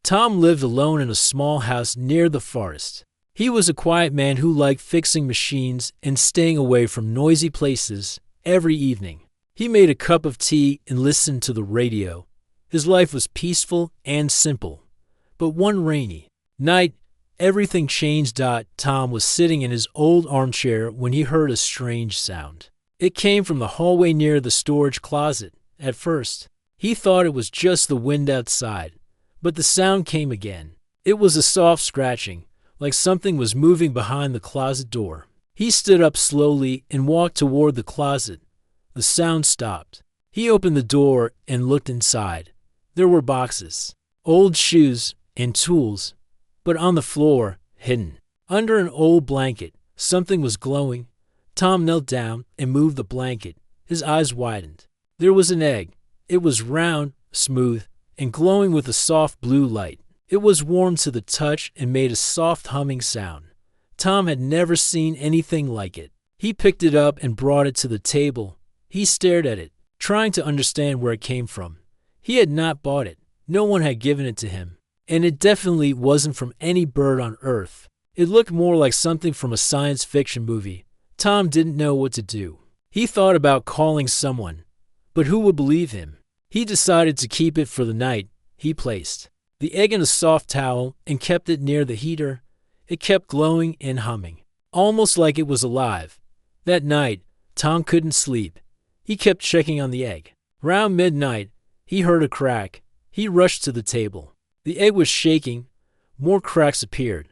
Tom lived alone in a small house near the forest. He was a quiet man who liked fixing machines and staying away from noisy places every evening. He made a cup of tea and listened to the radio. His life was peaceful and simple. But one rainy night, everything changed. Tom was sitting in his old armchair when he heard a strange sound. It came from the hallway near the storage closet. At first, he thought it was just the wind outside, but the sound came again. It was a soft scratching, like something was moving behind the closet door. He stood up slowly and walked toward the closet. The sound stopped. He opened the door and looked inside. There were boxes, old shoes, and tools, but on the floor, hidden under an old blanket, something was glowing. Tom knelt down and moved the blanket. His eyes widened. There was an egg. It was round, smooth, and glowing with a soft blue light. It was warm to the touch and made a soft humming sound. Tom had never seen anything like it. He picked it up and brought it to the table. He stared at it, trying to understand where it came from. He had not bought it. No one had given it to him. And it definitely wasn't from any bird on Earth. It looked more like something from a science fiction movie. Tom didn't know what to do. He thought about calling someone, but who would believe him? He decided to keep it for the night. He placed the egg in a soft towel and kept it near the heater. It kept glowing and humming, almost like it was alive. That night, Tom couldn't sleep. He kept checking on the egg. Around midnight, he heard a crack. He rushed to the table. The egg was shaking. More cracks appeared.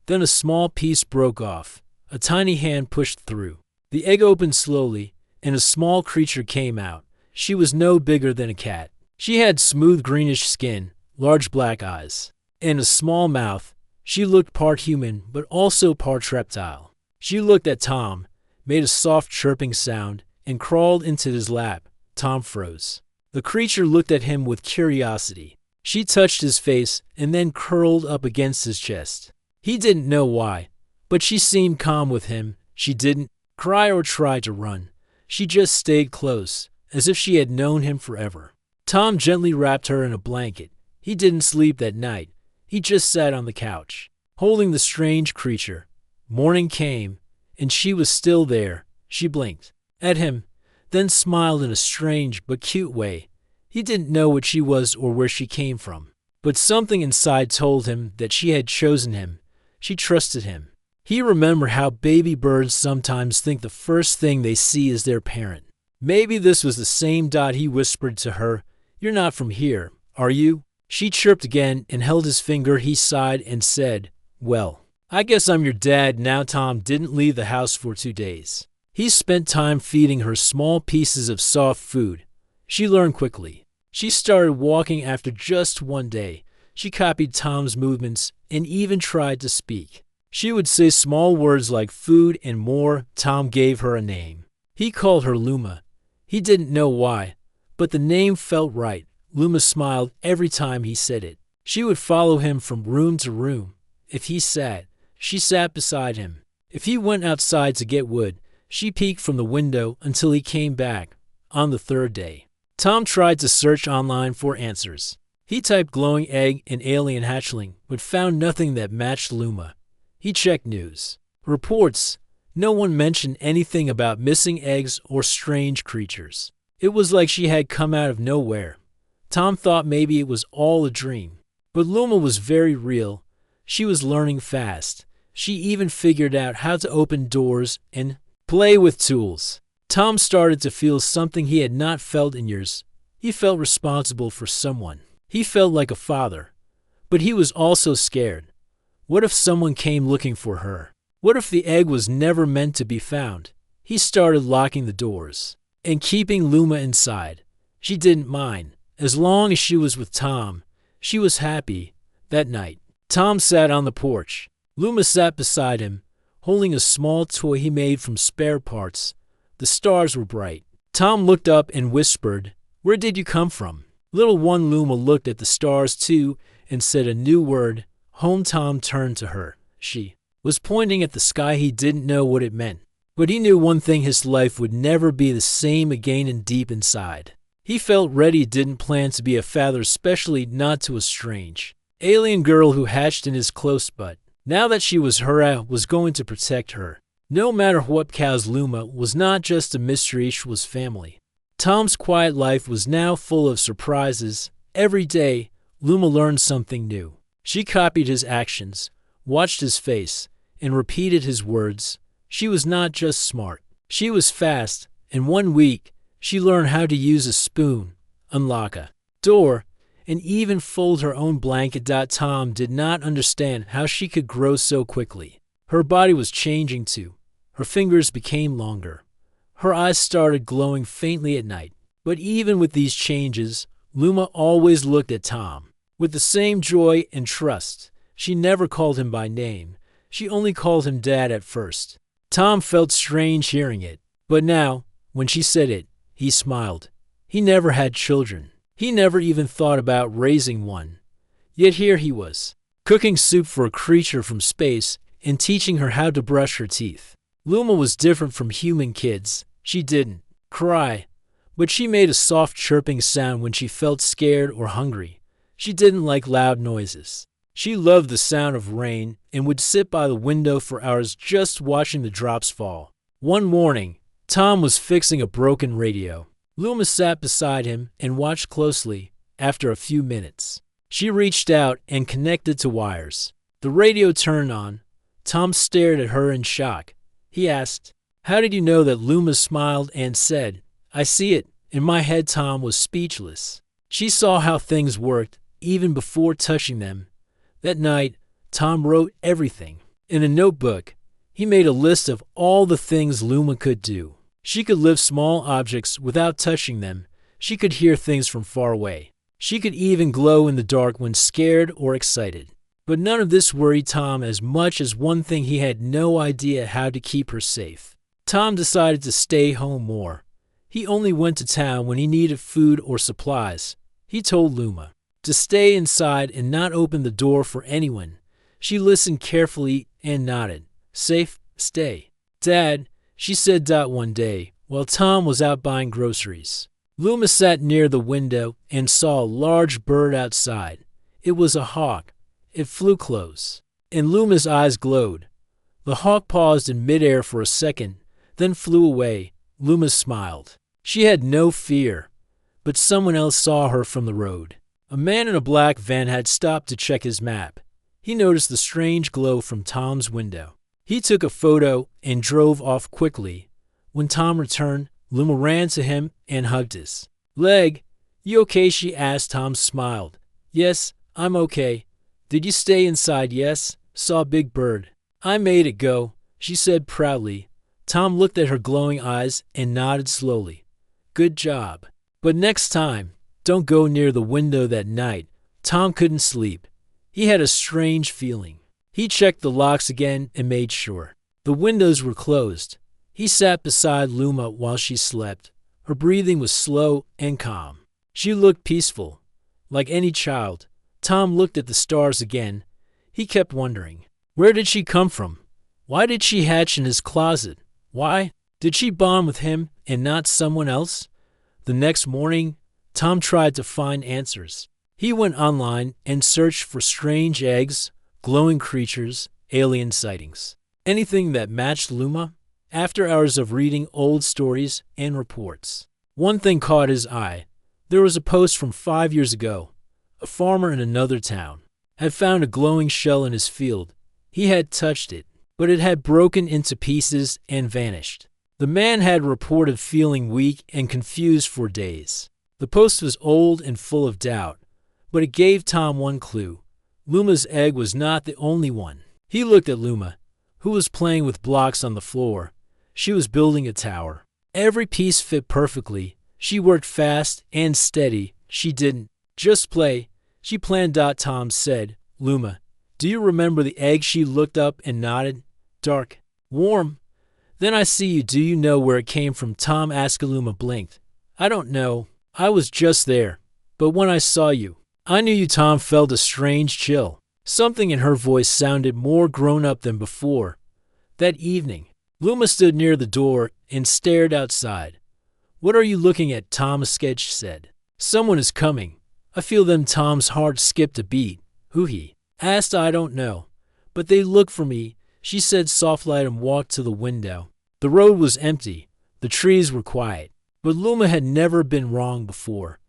Then a small piece broke off. A tiny hand pushed through. The egg opened slowly, and a small creature came out. She was no bigger than a cat. She had smooth greenish skin, large black eyes, and a small mouth. She looked part human, but also part reptile. She looked at Tom, made a soft chirping sound, and crawled into his lap. Tom froze. The creature looked at him with curiosity. She touched his face and then curled up against his chest. He didn't know why, but she seemed calm with him. She didn't cry or try to run. She just stayed close, as if she had known him forever. Tom gently wrapped her in a blanket. He didn't sleep that night. He just sat on the couch, holding the strange creature. Morning came, and she was still there. She blinked at him, then smiled in a strange but cute way. He didn't know what she was or where she came from, but something inside told him that she had chosen him. She trusted him. He remembered how baby birds sometimes think the first thing they see is their parent. Maybe this was the same. He whispered to her, "You're not from here, are you?" She chirped again and held his finger. He sighed and said, "Well, I guess I'm your dad now." Tom didn't leave the house for 2 days. He spent time feeding her small pieces of soft food. She learned quickly. She started walking after just 1 day. She copied Tom's movements and even tried to speak. She would say small words like food and more. Tom gave her a name. He called her Luma. He didn't know why, but the name felt right. Luma smiled every time he said it. She would follow him from room to room. If he sat, she sat beside him. If he went outside to get wood, she peeked from the window until he came back. On the 3rd day, Tom tried to search online for answers. He typed glowing egg and alien hatchling, but found nothing that matched Luma. He checked news reports. No one mentioned anything about missing eggs or strange creatures. It was like she had come out of nowhere. Tom thought maybe it was all a dream. But Luma was very real. She was learning fast. She even figured out how to open doors and play with tools. Tom started to feel something he had not felt in years. He felt responsible for someone. He felt like a father. But he was also scared. What if someone came looking for her? What if the egg was never meant to be found? He started locking the doors and keeping Luma inside. She didn't mind. As long as she was with Tom, she was happy. That night, Tom sat on the porch. Luma sat beside him, holding a small toy he made from spare parts. The stars were bright. Tom looked up and whispered, "Where did you come from?" Little one Luma looked at the stars too and said a new word, "Home." Tom turned to her. She was pointing at the sky. He didn't know what it meant, but he knew one thing: his life would never be the same again. And deep inside, he felt ready. Didn't plan to be a father, especially not to a strange alien girl who hatched in his close butt. Now that she was Hera was going to protect her. No matter what cows, Luma was not just a mystery, she was family. Tom's quiet life was now full of surprises. Every day, Luma learned something new. She copied his actions, watched his face, and repeated his words. She was not just smart. She was fast. In 1 week, she learned how to use a spoon, unlock a door, and even fold her own blanket. Tom did not understand how she could grow so quickly. Her body was changing too. Her fingers became longer. Her eyes started glowing faintly at night. But even with these changes, Luma always looked at Tom with the same joy and trust. She never called him by name. She only called him Dad at first. Tom felt strange hearing it. But now, when she said it, he smiled. He never had children. He never even thought about raising one. Yet here he was, cooking soup for a creature from space and teaching her how to brush her teeth. Luma was different from human kids. She didn't cry, but she made a soft chirping sound when she felt scared or hungry. She didn't like loud noises. She loved the sound of rain and would sit by the window for hours just watching the drops fall. One morning, Tom was fixing a broken radio. Luma sat beside him and watched closely. After a few minutes, she reached out and connected to wires. The radio turned on. Tom stared at her in shock. He asked, "How did you know that?" Luma smiled and said, "I see it." In my head, Tom was speechless. She saw how things worked, even before touching them. That night, Tom wrote everything. In a notebook, he made a list of all the things Luma could do. She could lift small objects without touching them. She could hear things from far away. She could even glow in the dark when scared or excited. But none of this worried Tom as much as one thing: he had no idea how to keep her safe. Tom decided to stay home more. He only went to town when he needed food or supplies. He told Luma to stay inside and not open the door for anyone. She listened carefully and nodded. "Safe, stay." "Dad," she said one day, while Tom was out buying groceries. Luma sat near the window and saw a large bird outside. It was a hawk. It flew close, and Luma's eyes glowed. The hawk paused in midair for a second, then flew away. Luma smiled. She had no fear, but someone else saw her from the road. A man in a black van had stopped to check his map. He noticed the strange glow from Tom's window. He took a photo and drove off quickly. When Tom returned, Luma ran to him and hugged his leg. "You okay?" she asked. Tom smiled. "Yes, I'm okay." "Did you stay inside?" "Yes. Saw a big bird. I made it go," she said proudly. Tom looked at her glowing eyes and nodded slowly. "Good job. But next time, don't go near the window that night." Tom couldn't sleep. He had a strange feeling. He checked the locks again and made sure the windows were closed. He sat beside Luma while she slept. Her breathing was slow and calm. She looked peaceful, like any child. Tom looked at the stars again. He kept wondering, where did she come from? Why did she hatch in his closet? Why did she bond with him and not someone else? The next morning, Tom tried to find answers. He went online and searched for strange eggs, glowing creatures, alien sightings, anything that matched Luma. After hours of reading old stories and reports, one thing caught his eye. There was a post from 5 years ago. A farmer in another town had found a glowing shell in his field. He had touched it, but it had broken into pieces and vanished. The man had reported feeling weak and confused for days. The post was old and full of doubt, but it gave Tom one clue. Luma's egg was not the only one. He looked at Luma, who was playing with blocks on the floor. She was building a tower. Every piece fit perfectly. She worked fast and steady. She didn't just play. She planned. Tom said, "Luma, do you remember the egg?" She looked up and nodded. "Dark, warm." "Then I see you. Do you know where it came from?" Tom asked. Luma blinked. "I don't know. I was just there. But when I saw you, I knew you." Tom felt a strange chill. Something in her voice sounded more grown up than before. That evening, Luma stood near the door and stared outside. "What are you looking at?" Tom sketch said. "Someone is coming. I feel them." Tom's heart skipped a beat. Who he asked, I don't know. But they looked for me, she said softly and walked to the window. The road was empty. The trees were quiet. But Luma had never been wrong before.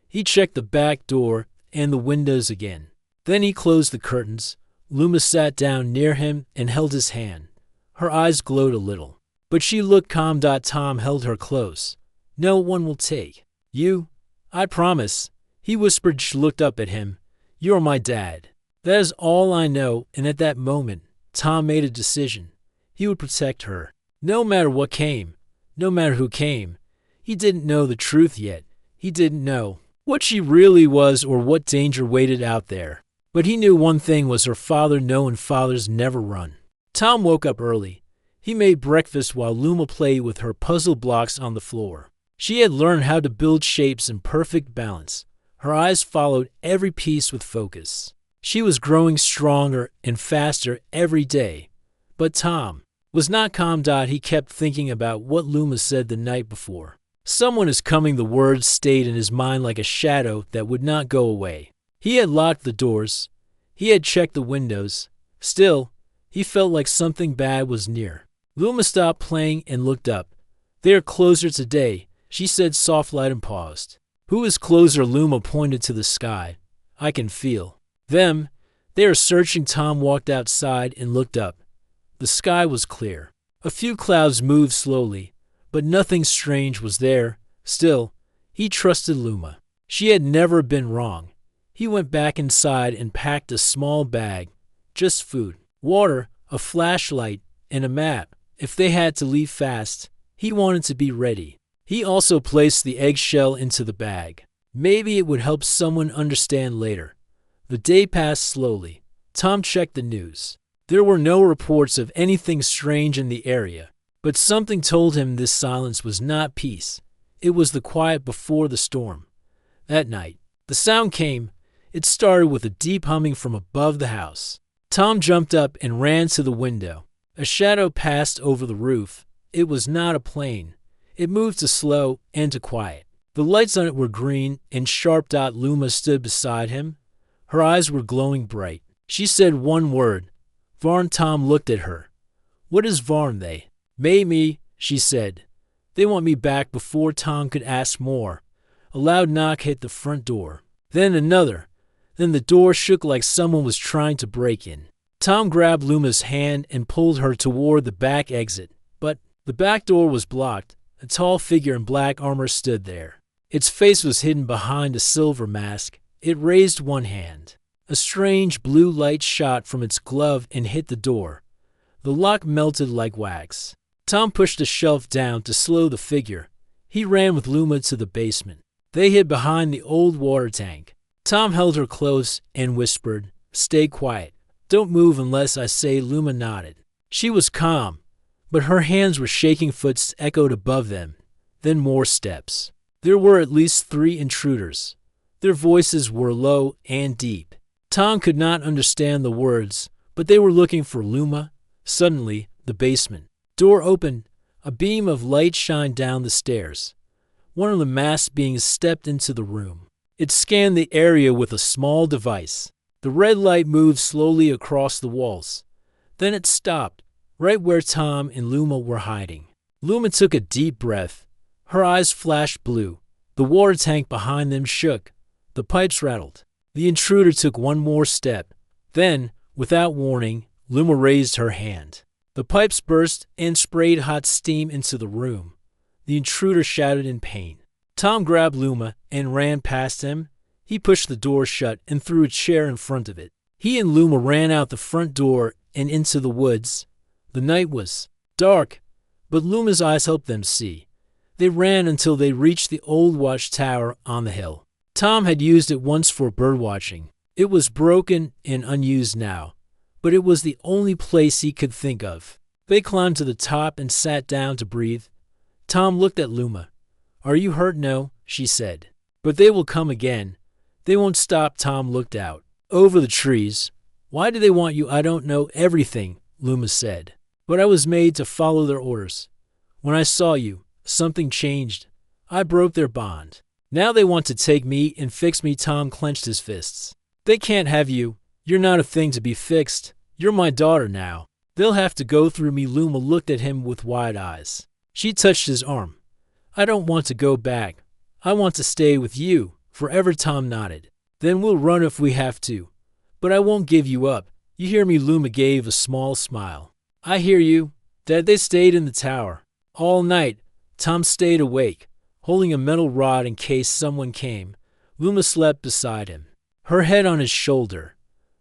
He checked the back door and the windows again. Then he closed the curtains. Luma sat down near him and held his hand. Her eyes glowed a little. But she looked calm. Tom held her close. No one will take you. I promise, he whispered. She looked up at him. You're my dad. That is all I know, and at that moment, Tom made a decision. He would protect her. No matter what came, no matter who came. He didn't know the truth yet. He didn't know what she really was or what danger waited out there. But he knew one thing was her father knew, and fathers never run. Tom woke up early. He made breakfast while Luma played with her puzzle blocks on the floor. She had learned how to build shapes in perfect balance. Her eyes followed every piece with focus. She was growing stronger and faster every day. But Tom was not calm. He kept thinking about what Luma said the night before. Someone is coming. The words stayed in his mind like a shadow that would not go away. He had locked the doors. He had checked the windows. Still, he felt like something bad was near. Luma stopped playing and looked up. They are closer today, she said softly and paused. Who is closer? Luma pointed to the sky. I can feel them. They are searching. Tom walked outside and looked up. The sky was clear. A few clouds moved slowly, but nothing strange was there. Still, he trusted Luma. She had never been wrong. He went back inside and packed a small bag. Just food, water, a flashlight, and a map. If they had to leave fast, he wanted to be ready. He also placed the eggshell into the bag. Maybe it would help someone understand later. The day passed slowly. Tom checked the news. There were no reports of anything strange in the area, but something told him this silence was not peace. It was the quiet before the storm. That night, the sound came. It started with a deep humming from above the house. Tom jumped up and ran to the window. A shadow passed over the roof. It was not a plane. It moved to slow and to quiet. The lights on it were green and sharp. Luma stood beside him. Her eyes were glowing bright. She said one word. Varn. Tom looked at her. What is Varn? They made me, she said. They want me back. Before Tom could ask more, a loud knock hit the front door. Then another. Then the door shook like someone was trying to break in. Tom grabbed Luma's hand and pulled her toward the back exit. But the back door was blocked. A tall figure in black armor stood there. Its face was hidden behind a silver mask. It raised one hand. A strange blue light shot from its glove and hit the door. The lock melted like wax. Tom pushed a shelf down to slow the figure. He ran with Luma to the basement. They hid behind the old water tank. Tom held her close and whispered, Stay quiet. Don't move unless I say. Luma nodded. She was calm, but her hands were shaking. Footsteps echoed above them. Then more steps. There were at least 3 intruders. Their voices were low and deep. Tom could not understand the words, but they were looking for Luma. Suddenly, the basement door opened. A beam of light shined down the stairs. One of the masked beings stepped into the room. It scanned the area with a small device. The red light moved slowly across the walls. Then it stopped, right where Tom and Luma were hiding. Luma took a deep breath. Her eyes flashed blue. The water tank behind them shook. The pipes rattled. The intruder took one more step. Then, without warning, Luma raised her hand. The pipes burst and sprayed hot steam into the room. The intruder shouted in pain. Tom grabbed Luma and ran past him. He pushed the door shut and threw a chair in front of it. He and Luma ran out the front door and into the woods. The night was dark, but Luma's eyes helped them see. They ran until they reached the old watchtower on the hill. Tom had used it once for birdwatching. It was broken and unused now, but it was the only place he could think of. They climbed to the top and sat down to breathe. Tom looked at Luma. Are you hurt? No, she said. But they will come again. They won't stop. Tom looked out over the trees. Why do they want you? I don't know everything, Luma said. But I was made to follow their orders. When I saw you, something changed. I broke their bond. Now they want to take me and fix me. Tom clenched his fists. They can't have you. You're not a thing to be fixed. You're my daughter now. They'll have to go through me." Luma looked at him with wide eyes. She touched his arm. "I don't want to go back. I want to stay with you forever." Tom nodded. "Then we'll run if we have to. But I won't give you up. You hear me?" Luma gave a small smile. "I hear you, Dad." They stayed in the tower all night. Tom stayed awake, holding a metal rod in case someone came. Luma slept beside him, her head on his shoulder.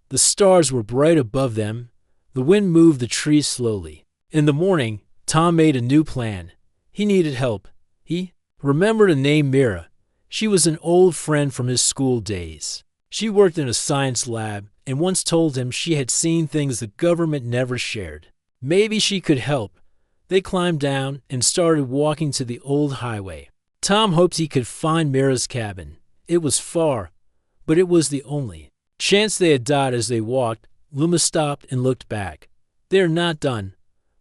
The stars were bright above them. The wind moved the trees slowly. In the morning, Tom made a new plan. He needed help. He remembered a name, Mira. She was an old friend from his school days. She worked in a science lab and once told him she had seen things the government never shared. Maybe she could help. They climbed down and started walking to the old highway. Tom hoped he could find Mira's cabin. It was far, but it was the only chance they had died as they walked. Luma stopped and looked back. "They're not done.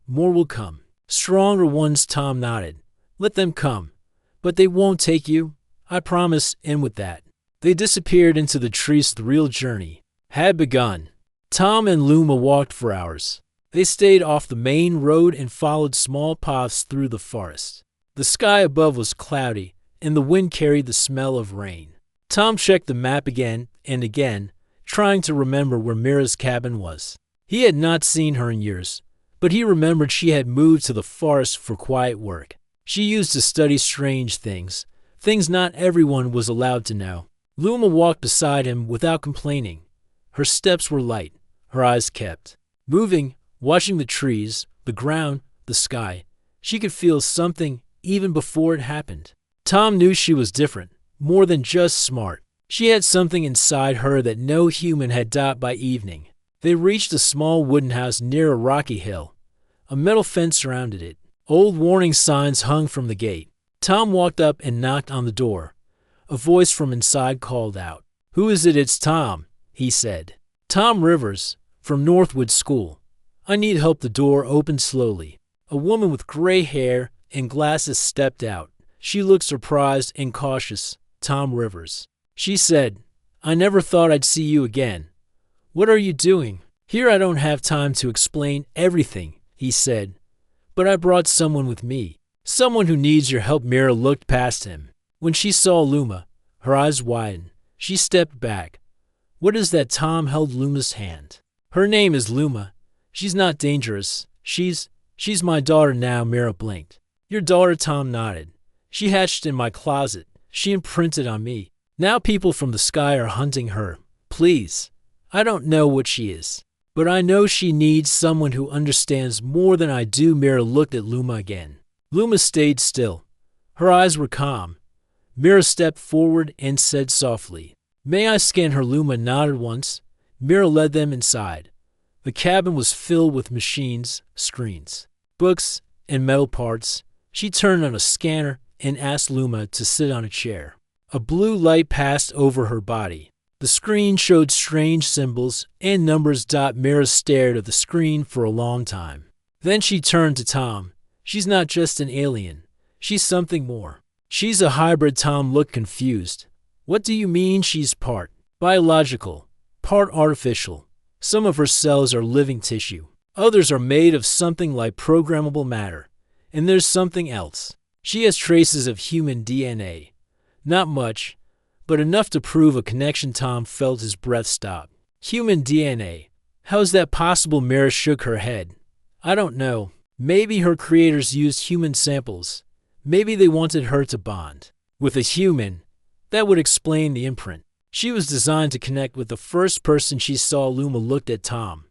More will come. Stronger ones." Tom nodded. "Let them come. But they won't take you. I promise." And with that, they disappeared into the trees. The real journey had begun. Tom and Luma walked for hours. They stayed off the main road and followed small paths through the forest. The sky above was cloudy, and the wind carried the smell of rain. Tom checked the map again and again, trying to remember where Mira's cabin was. He had not seen her in years, but he remembered she had moved to the forest for quiet work. She used to study strange things, things not everyone was allowed to know. Luma walked beside him without complaining. Her steps were light, her eyes kept moving, watching the trees, the ground, the sky. She could feel something even before it happened. Tom knew she was different, more than just smart. She had something inside her that no human had. By evening, they reached a small wooden house near a rocky hill. A metal fence surrounded it. Old warning signs hung from the gate. Tom walked up and knocked on the door. A voice from inside called out. "Who is it?" "It's Tom," he said. "Tom Rivers, from Northwood School. I need help." The door opened slowly. A woman with gray hair and glasses stepped out. She looked surprised and cautious. "Tom Rivers," she said. "I never thought I'd see you again. What are you doing here?" "I don't have time to explain everything," he said. "But I brought someone with me. Someone who needs your help." Mira looked past him. When she saw Luma, her eyes widened. She stepped back. "What is that?" Tom held Luma's hand. "Her name is Luma. She's not dangerous. She's my daughter now." Mira blinked. "Your daughter?" Tom nodded. "She hatched in my closet. She imprinted on me. Now people from the sky are hunting her. Please. I don't know what she is, but I know she needs someone who understands more than I do." Mira looked at Luma again. Luma stayed still. Her eyes were calm. Mira stepped forward and said softly, "May I scan her?" Luma nodded once. Mira led them inside. The cabin was filled with machines, screens, books, and metal parts. She turned on a scanner and asked Luma to sit on a chair. A blue light passed over her body. The screen showed strange symbols and numbers. Mira stared at the screen for a long time. Then she turned to Tom. "She's not just an alien. She's something more. She's a hybrid." Tom looked confused. "What do you mean?" "She's part biological, part artificial. Some of her cells are living tissue. Others are made of something like programmable matter. And there's something else. She has traces of human DNA. Not much, but enough to prove a connection." Tom felt his breath stop. "Human DNA? How is that possible?" Mira shook her head. "I don't know. Maybe her creators used human samples. Maybe they wanted her to bond with a human. That would explain the imprint. She was designed to connect with the first person she saw." Luma looked at Tom.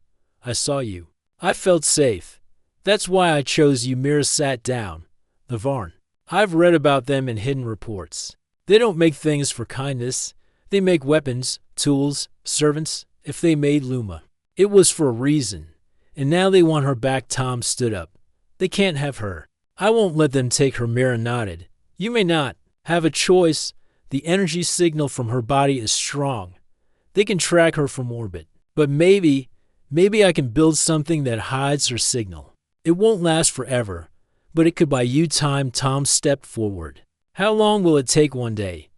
"I saw you. I felt safe. That's why I chose you." Mira sat down. "The Varn. I've read about them in hidden reports. They don't make things for kindness. They make weapons, tools, servants. If they made Luma, it was for a reason. And now they want her back." Tom stood up. "They can't have her. I won't let them take her." Mira nodded. "You may not have a choice. The energy signal from her body is strong. They can track her from orbit. But maybe I can build something that hides her signal. It won't last forever, but it could buy you time." Tom stepped forward. "How long will it take?" "1 day.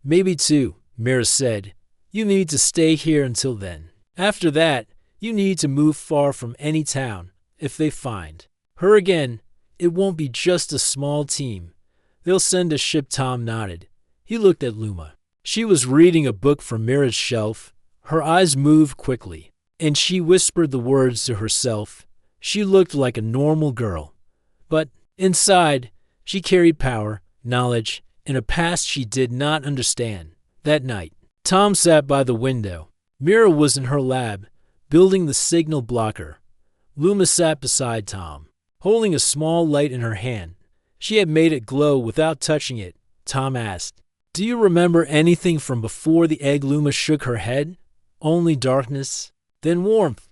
Maybe 2, Mira said. "You need to stay here until then." After that, you need to move far from any town. If they find her again, it won't be just a small team. They'll send a ship." Tom nodded. He looked at Luma. She was reading a book from Mira's shelf. Her eyes moved quickly, and she whispered the words to herself. She looked like a normal girl, but inside, she carried power, knowledge, and a past she did not understand. That night, Tom sat by the window. Mira was in her lab, building the signal blocker. Luma sat beside Tom, holding a small light in her hand. She had made it glow without touching it. Tom asked, "Do you remember anything from before the egg?" Luma shook her head. "Only darkness, then warmth.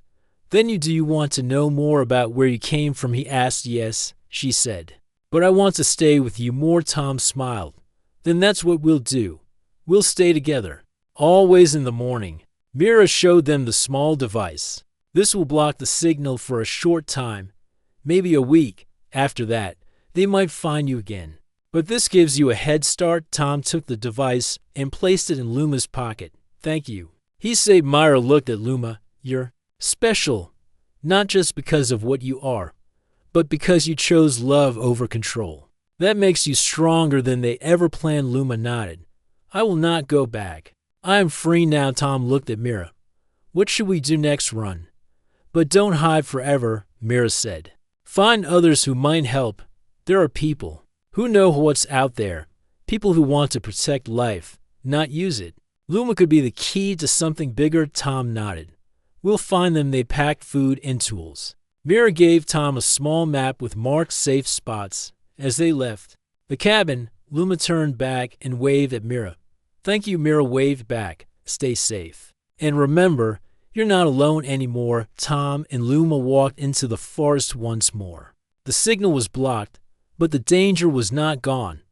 Then do you want to know more about where you came from?" he asked. "Yes," she said. "But I want to stay with you more." Tom smiled. "Then that's what we'll do. We'll stay together. Always." In the morning, Mira showed them the small device. "This will block the signal for a short time, maybe a week. After that, they might find you again. But this gives you a head start." Tom took the device and placed it in Luma's pocket. "Thank you," he said. Mira looked at Luma. "You're special, not just because of what you are, but because you chose love over control. That makes you stronger than they ever planned." Luma nodded. "I will not go back. I am free now." Tom looked at Mira. "What should we do next?" "Run. But don't hide forever," Mira said. "Find others who might help. There are people who know what's out there, people who want to protect life, not use it. Luma could be the key to something bigger." Tom nodded. "We'll find them." They packed food and tools. Mira gave Tom a small map with marked safe spots. As they left the cabin, Luma turned back and waved at Mira. "Thank you." Mira waved back. "Stay safe. And remember, you're not alone anymore." Tom and Luma walked into the forest once more. The signal was blocked, but the danger was not gone.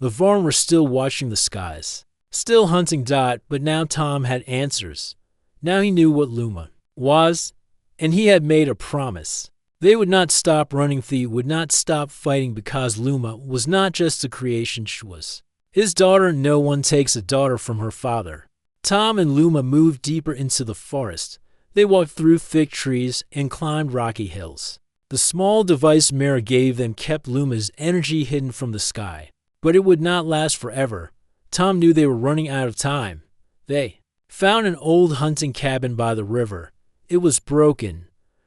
The Varn were still watching the skies, still hunting Dot, but now Tom had answers. Now he knew what Luma was, and he had made a promise. They would not stop running. They would not stop fighting, because Luma was not just a creation. She was his daughter. No one takes a daughter from her father. Tom and Luma moved deeper into the forest. They walked through thick trees and climbed rocky hills. The small device Mira gave them kept Luma's energy hidden from the sky, but it would not last forever. Tom knew they were running out of time. They found an old hunting cabin by the river. It was broken,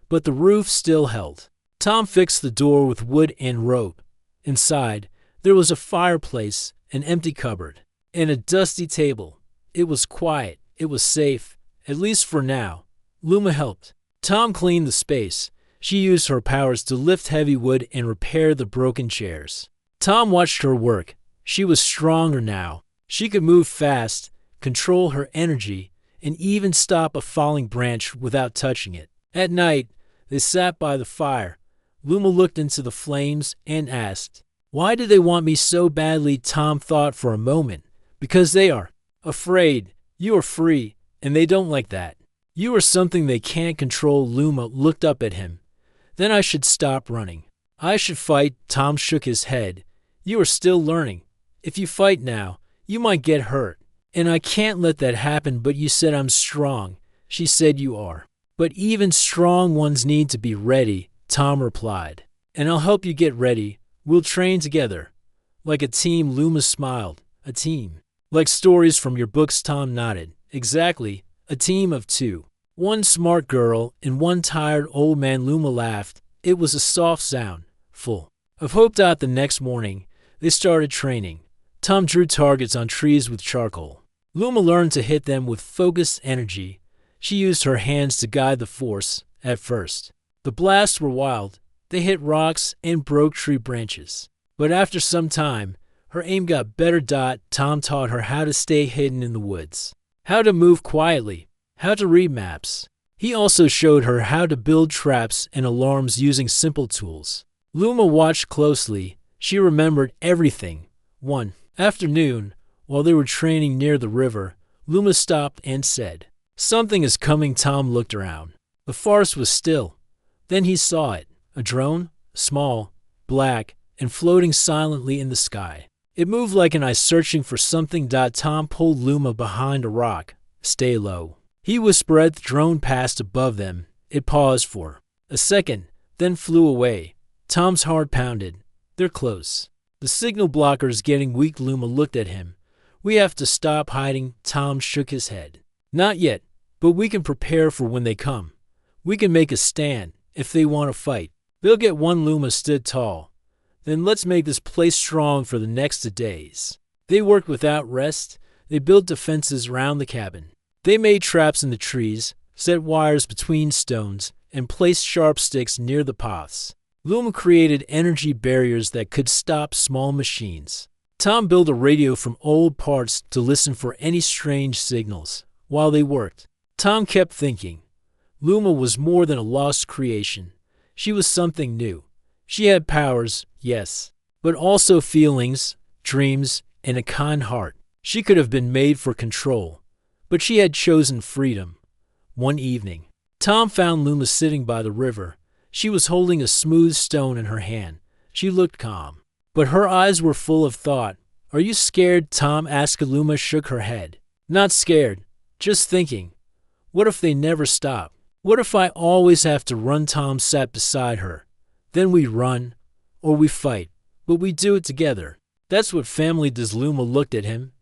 but the roof still held. Tom fixed the door with wood and rope. Inside, there was a fireplace, an empty cupboard, and a dusty table. It was quiet. It was safe, at least for now. Luma helped Tom clean the space. She used her powers to lift heavy wood and repair the broken chairs. Tom watched her work. She was stronger now. She could move fast, control her energy, and even stop a falling branch without touching it. At night, they sat by the fire. Luma looked into the flames and asked, "Why do they want me so badly?" Tom thought for a moment. "Because they are afraid. You are free, and they don't like that. You are something they can't control." Luma looked up at him. "Then I should stop running. I should fight." Tom shook his head. "You are still learning. If you fight now, you might get hurt. And I can't let that happen." "But you said I'm strong." She said, "You are. But even strong ones need to be ready," Tom replied. "And I'll help you get ready. We'll train together." "Like a team?" Luma smiled. "A team. Like stories from your books?" Tom nodded. "Exactly. A team of two. One smart girl and one tired old man." Luma laughed. It was a soft sound, full of hope. The next morning, they started training. Tom drew targets on trees with charcoal. Luma learned to hit them with focused energy. She used her hands to guide the force. At first, the blasts were wild. They hit rocks and broke tree branches. But after some time, her aim got better. Tom taught her how to stay hidden in the woods, how to move quietly, how to read maps. He also showed her how to build traps and alarms using simple tools. Luma watched closely. She remembered everything. One afternoon, while they were training near the river, Luma stopped and said, "Something is coming." Tom looked around. The forest was still. Then he saw it, a drone, small, black, and floating silently in the sky. It moved like an eye searching for something. Tom pulled Luma behind a rock. "Stay low," He whispered. The drone passed above them. It paused for a second, then flew away. Tom's heart pounded. They're close. The signal blocker's getting weak. Luma looked at him. We have to stop hiding. Tom shook his head. Not yet, but we can prepare for when they come. We can make a stand if they want to fight. They'll get one. Luma stood tall. Then let's make this place strong for the next days. They worked without rest. They built defenses around the cabin. They made traps in the trees, set wires between stones, and placed sharp sticks near the paths. Luma created energy barriers that could stop small machines. Tom built a radio from old parts to listen for any strange signals. While they worked, Tom kept thinking. Luma was more than a lost creation. She was something new. She had powers, yes, but also feelings, dreams, and a kind heart. She could have been made for control, but she had chosen freedom. One evening, Tom found Luma sitting by the river. She was holding a smooth stone in her hand. She looked calm, but her eyes were full of thought. Are you scared? Tom asked. Luma shook her head. Not scared, just thinking. What if they never stop? What if I always have to run? Tom sat beside her. Then we run, or we fight, but we do it together. That's what family does. Luma looked at him.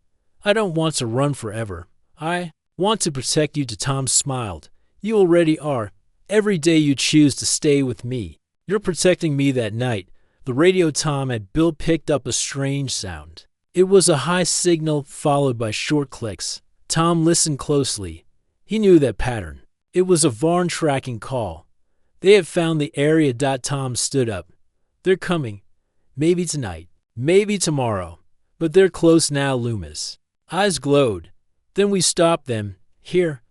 I don't want to run forever. I want to protect you. Tom smiled. You already are. Every day you choose to stay with me. You're protecting me. That night, the radio Tom had built picked up a strange sound. It was a high signal followed by short clicks. Tom listened closely. He knew that pattern. It was a Varn tracking call. They had found the area. Tom stood up. They're coming. Maybe tonight. Maybe tomorrow. But they're close now. Luma's eyes glowed. Then we stopped them. Here.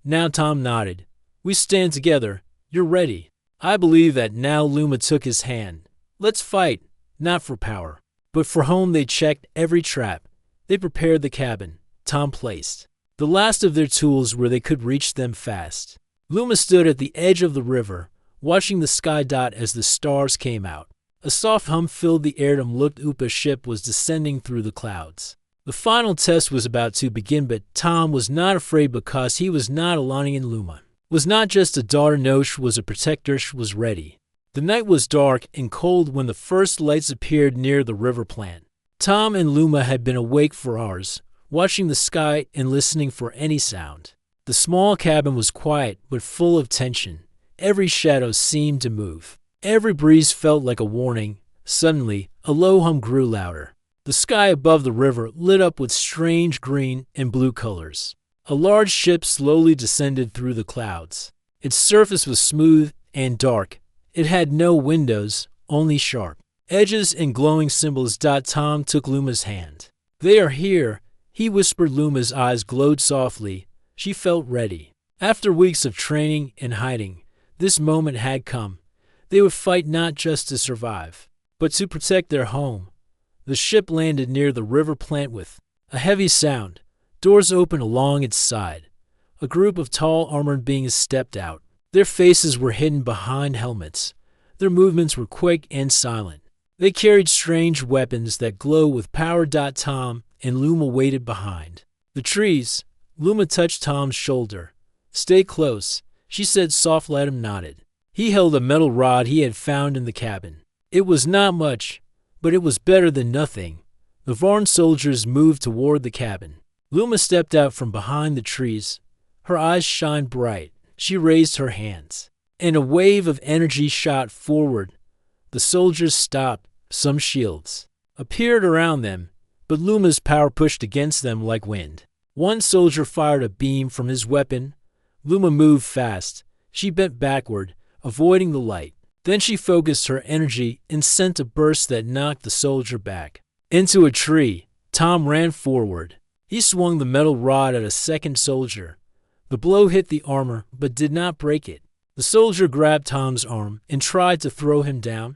Now. Tom nodded. We stand together. You're ready. I believe that now. Luma took his hand. Let's fight. Not for power, but for home. They checked every trap. They prepared the cabin. Tom placed the last of their tools where they could reach them fast. Luma stood at the edge of the river, watching the sky as the stars came out. A soft hum filled the air. Tom looked up. A ship was descending through the clouds. The final test was about to begin, but Tom was not afraid because he was not alone. In Luma was not just a daughter. No, she was a protector. She was ready. The night was dark and cold when the first lights appeared near the river plant. Tom and Luma had been awake for hours, watching the sky and listening for any sound. The small cabin was quiet but full of tension. Every shadow seemed to move. Every breeze felt like a warning. Suddenly, a low hum grew louder. The sky above the river lit up with strange green and blue colors. A large ship slowly descended through the clouds. Its surface was smooth and dark. It had no windows, only sharp edges and glowing symbols. Tom took Luma's hand. They are here, he whispered. Luma's eyes glowed softly. She felt ready. After weeks of training and hiding, this moment had come. They would fight not just to survive, but to protect their home. The ship landed near the river plant with a heavy sound. Doors opened along its side. A group of tall armored beings stepped out. Their faces were hidden behind helmets. Their movements were quick and silent. They carried strange weapons that glowed with power. Tom and Luma waited behind the trees. Luma touched Tom's shoulder. Stay close, she said softly. Tom nodded. He held a metal rod he had found in the cabin. It was not much, but it was better than nothing. The Varn soldiers moved toward the cabin. Luma stepped out from behind the trees. Her eyes shined bright. She raised her hands, and a wave of energy shot forward. The soldiers stopped. Some shields appeared around them, but Luma's power pushed against them like wind. One soldier fired a beam from his weapon. Luma moved fast. She bent backward, avoiding the light. Then she focused her energy and sent a burst that knocked the soldier back into a tree. Tom ran forward. He swung the metal rod at a second soldier. The blow hit the armor but did not break it. The soldier grabbed Tom's arm and tried to throw him down.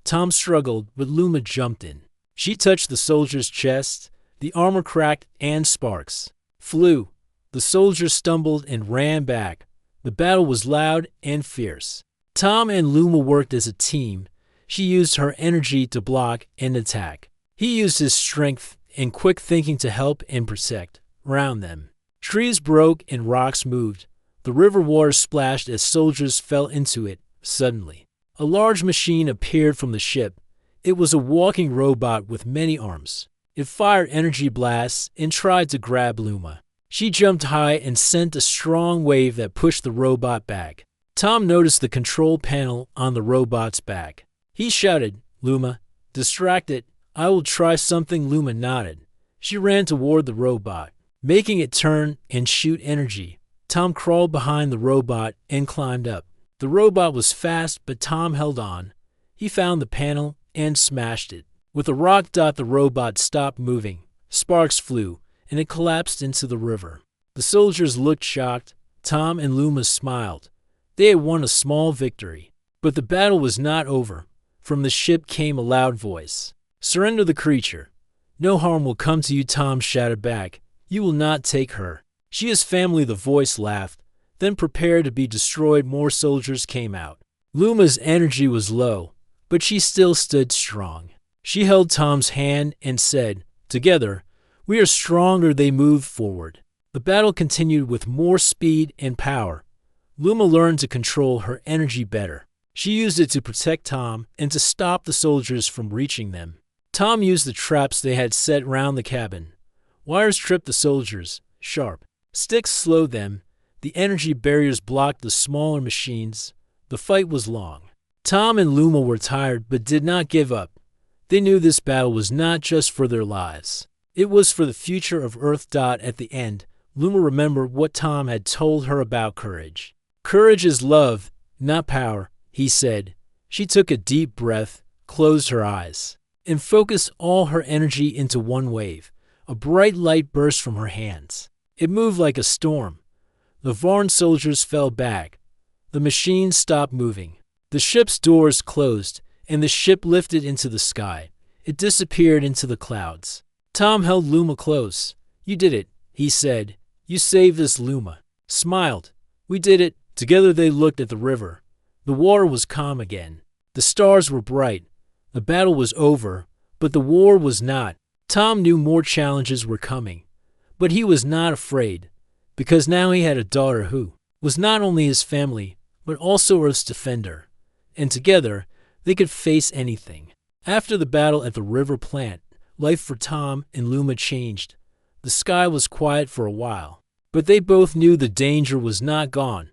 Tom struggled, but Luma jumped in. She touched the soldier's chest. The armor cracked and sparks flew. The soldier stumbled and ran back. The battle was loud and fierce. Tom and Luma worked as a team. She used her energy to block and attack. He used his strength and quick thinking to help and protect around them. Trees broke and rocks moved. The river water splashed as soldiers fell into it. Suddenly, a large machine appeared from the ship. It was a walking robot with many arms. It fired energy blasts and tried to grab Luma. She jumped high and sent a strong wave that pushed the robot back. Tom noticed the control panel on the robot's back. He shouted, "Luma, distract it. I will try something." Luma nodded. She ran toward the robot, making it turn and shoot energy. Tom crawled behind the robot and climbed up. The robot was fast, but Tom held on. He found the panel and smashed it. With a rock dot, the robot stopped moving. Sparks flew, and it collapsed into the river. The soldiers looked shocked. Tom and Luma smiled. They had won a small victory. But the battle was not over. From the ship came a loud voice. "Surrender the creature. No harm will come to you," Tom shouted back. "You will not take her. She is family." The voice laughed, then prepared to be destroyed. More soldiers came out. Luma's energy was low, but she still stood strong. She held Tom's hand and said, "Together, we are stronger." They moved forward. The battle continued with more speed and power. Luma learned to control her energy better. She used it to protect Tom and to stop the soldiers from reaching them. Tom used the traps they had set round the cabin. Wires tripped the soldiers. Sharp sticks slowed them. The energy barriers blocked the smaller machines. The fight was long. Tom and Luma were tired but did not give up. They knew this battle was not just for their lives. It was for the future of Earth. At the end, Luma remembered what Tom had told her about courage. "Courage is love, not power," he said. She took a deep breath, closed her eyes, and focused all her energy into one wave. A bright light burst from her hands. It moved like a storm. The Varn soldiers fell back. The machines stopped moving. The ship's doors closed, and the ship lifted into the sky. It disappeared into the clouds. Tom held Luma close. "You did it," he said. "You saved us." Luma smiled. "We did it." Together they looked at the river. The water was calm again. The stars were bright. The battle was over, but the war was not. Tom knew more challenges were coming, but he was not afraid, because now he had a daughter who was not only his family, but also Earth's defender, and together they could face anything. After the battle at the river plant, life for Tom and Luma changed. The sky was quiet for a while, but they both knew the danger was not gone.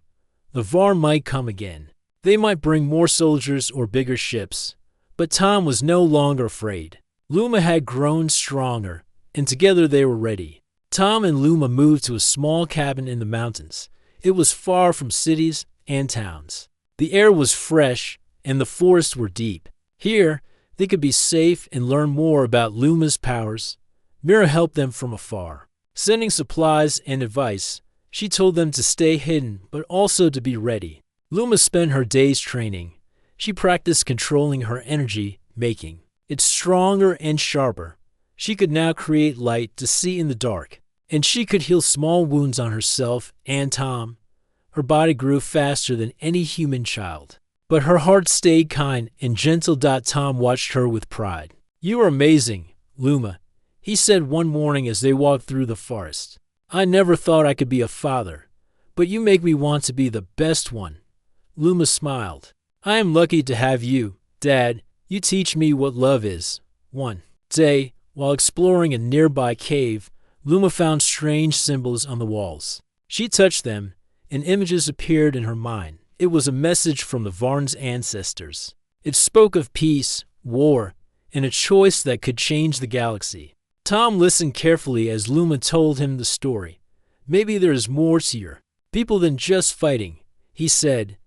The Varn might come again. They might bring more soldiers or bigger ships, but Tom was no longer afraid. Luma had grown stronger, and together they were ready. Tom and Luma moved to a small cabin in the mountains. It was far from cities and towns. The air was fresh, and the forests were deep. Here, they could be safe and learn more about Luma's powers. Mira helped them from afar, sending supplies and advice. She told them to stay hidden, but also to be ready. Luma spent her days training. She practiced controlling her energy, making it stronger and sharper. She could now create light to see in the dark, and she could heal small wounds on herself and Tom. Her body grew faster than any human child, but her heart stayed kind and gentle. Tom watched her with pride. "You are amazing, Luma," he said one morning as they walked through the forest. "I never thought I could be a father, but you make me want to be the best one." Luma smiled. "I am lucky to have you, Dad. You teach me what love is." One day, while exploring a nearby cave, Luma found strange symbols on the walls. She touched them, and images appeared in her mind. It was a message from the Varn's ancestors. It spoke of peace, war, and a choice that could change the galaxy. Tom listened carefully as Luma told him the story. "Maybe there is more to your people than just fighting," he said.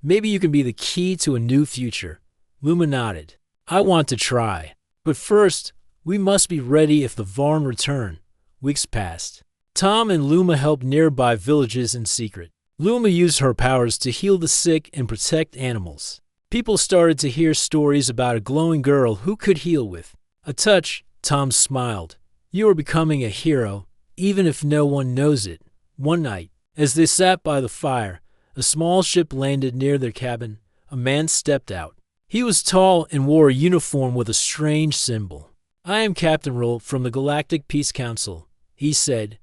"Maybe you can be the key to a new future." Luma nodded. "I want to try. But first, we must be ready if the Varn return." Weeks passed. Tom and Luma helped nearby villages in secret. Luma used her powers to heal the sick and protect animals. People started to hear stories about a glowing girl who could heal with a touch. Tom smiled. "You are becoming a hero, even if no one knows it." One night, as they sat by the fire, a small ship landed near their cabin. A man stepped out. He was tall and wore a uniform with a strange symbol. "I am Captain Roll from the Galactic Peace Council," he said.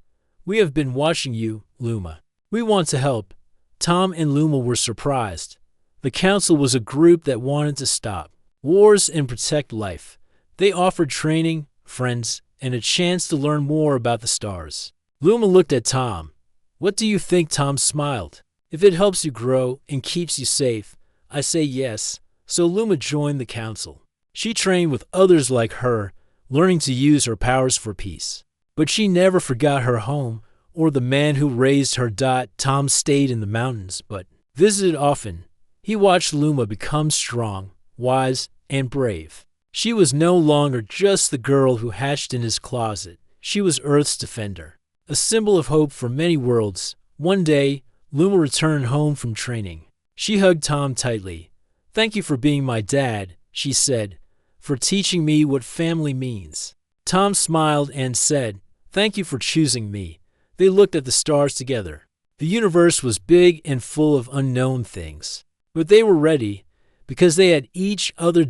We have been watching you, Luma. We want to help." Tom and Luma were surprised. The council was a group that wanted to stop wars and protect life. They offered training, friends, and a chance to learn more about the stars. Luma looked at Tom. "What do you think?" Tom smiled. "If it helps you grow and keeps you safe, I say yes." So Luma joined the council. She trained with others like her, learning to use her powers for peace. But she never forgot her home or the man who raised her. Tom stayed in the mountains, but visited often. He watched Luma become strong, wise, and brave. She was no longer just the girl who hatched in his closet. She was Earth's defender, a symbol of hope for many worlds. One day, Luma returned home from training. She hugged Tom tightly. "Thank you for being my dad," she said, "for teaching me what family means." Tom smiled and said, "Thank you for choosing me." They looked at the stars together. The universe was big and full of unknown things, but they were ready because they had each other.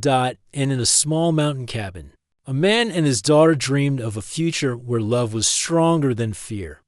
And in a small mountain cabin, a man and his daughter dreamed of a future where love was stronger than fear.